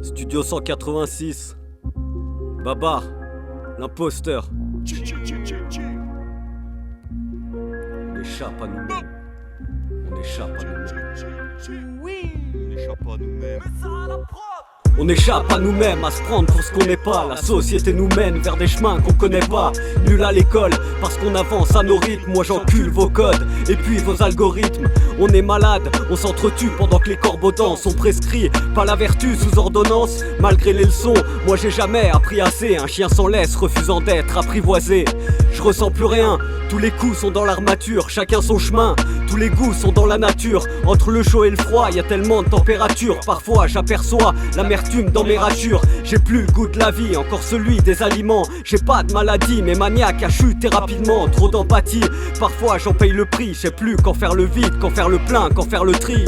Studio 186. Baba, l'imposteur. On échappe à nous-mêmes. On échappe à nous-mêmes. On échappe à nous-mêmes. On échappe à nous-mêmes, à se prendre pour ce qu'on n'est pas. La société nous mène vers des chemins qu'on connaît pas. Nul à l'école, parce qu'on avance à nos rythmes. Moi j'encule vos codes, et puis vos algorithmes. On est malade, on s'entretue pendant que les corbeaux dansent. On prescrit pas la vertu sous ordonnance. Malgré les leçons, moi j'ai jamais appris assez. Un chien sans laisse refusant d'être apprivoisé. Je ressens plus rien, tous les coups sont dans l'armature. Chacun son chemin, tous les goûts sont dans la nature. Entre le chaud et le froid, y a tellement de température. Parfois j'aperçois l'amertume dans mes ratures. J'ai plus le goût de la vie, encore celui des aliments. J'ai pas de maladie, mais maniaque a chuté rapidement. Trop d'empathie, parfois j'en paye le prix. Je sais plus quand faire le vide, quand faire le plein, quand faire le tri.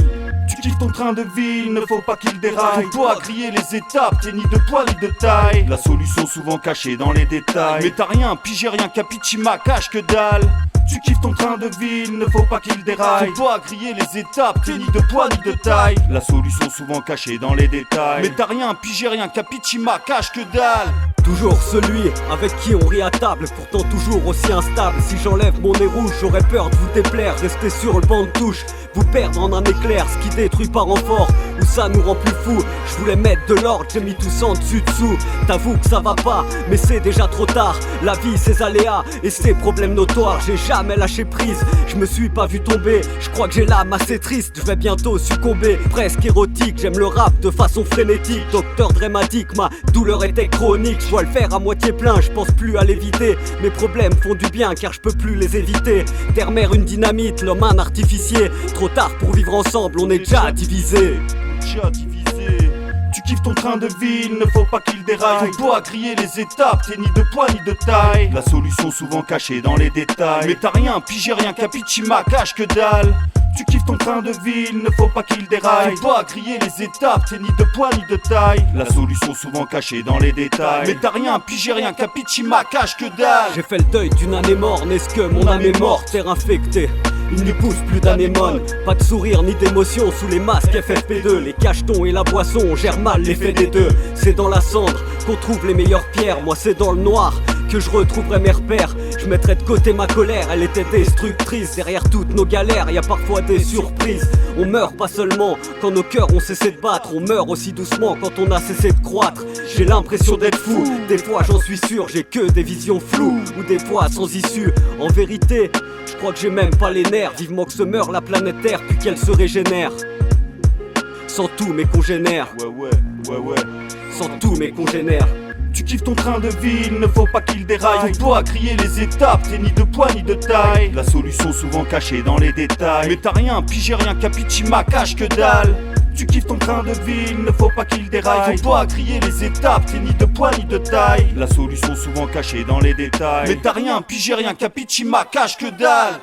Tu kiffes ton train de vie, il ne faut pas qu'il déraille. Faut pas griller les étapes, t'es ni de poids ni de taille. La solution souvent cachée dans les détails. Mais t'as rien, pigé rien, capichima, cache que dalle. Tu kiffes ton train de vie, il ne faut pas qu'il déraille. Faut pas griller les étapes, t'es ni de poids ni de taille. La solution souvent cachée dans les détails. Mais t'as rien, pigé rien, capichima, cache que dalle. Toujours celui avec qui on rit à table, pourtant toujours aussi instable. Si j'enlève mon nez rouge, j'aurais peur de vous déplaire. Rester sur le banc de touche, vous perdre en un éclair. Ce qui détruit par renfort, ou ça nous rend plus fous. Je voulais mettre de l'ordre, j'ai mis tout ça en dessus-dessous. T'avoues que ça va pas, mais c'est déjà trop tard. La vie, ses aléas et ses problèmes notoires. J'ai jamais lâché prise, je me suis pas vu tomber. Je crois que j'ai l'âme assez triste, je vais bientôt succomber. Presque érotique, j'aime le rap de façon frénétique. Docteur dramatique, ma douleur était chronique. Je dois le faire à moitié plein, je pense plus à l'éviter. Mes problèmes font du bien car je peux plus les éviter. Terre-mère une dynamite, l'homme un artificier. Trop tard pour vivre ensemble, on est déjà divisé. Tu kiffes ton train de vie, il ne faut pas qu'il déraille. Faut pas griller les étapes, t'es ni de poids ni de taille. La solution souvent cachée dans les détails. Mais t'as rien, pigé rien, capichima, cache que dalle. Tu kiffes ton train de vie, il ne faut pas qu'il déraille. Faut pas griller les étapes, t'es ni de poids ni de taille. La solution souvent cachée dans les détails. Mais t'as rien, pigé rien, capichima, cache que dalle. J'ai fait le deuil d'une anémone, est-ce que mon âme est morte, terre infectée? Il ne pousse plus d'anémone, pas de sourire ni d'émotion sous les masques FFP2. Les cachetons et la boisson, on gère mal l'effet des deux. C'est dans la cendre qu'on trouve les meilleures pierres. Moi c'est dans le noir que je retrouverai mes repères. Je mettrai de côté ma colère, elle était destructrice. Derrière toutes nos galères, y a parfois des surprises. On meurt pas seulement quand nos cœurs ont cessé de battre. On meurt aussi doucement quand on a cessé de croître. J'ai l'impression d'être fou, des fois j'en suis sûr. J'ai que des visions floues ou des fois sans issue. En vérité, je crois que j'ai même pas les nerfs. Vivement que se meure la planète Terre puis qu'elle se régénère. Sans tous mes congénères. Sans tous mes congénères. Tu kiffes ton train de vie, il ne faut pas qu'il déraille. Faut pas griller les étapes, t'es ni de poids ni de taille. La solution souvent cachée dans les détails. Mais t'as rien, pigé rien, capichima, cache que dalle. Tu kiffes ton train de vie, il ne faut pas qu'il déraille. Faut pas griller les étapes, t'es ni de poids ni de taille. La solution souvent cachée dans les détails. Mais t'as rien, pigé rien, capichima, cache que dalle.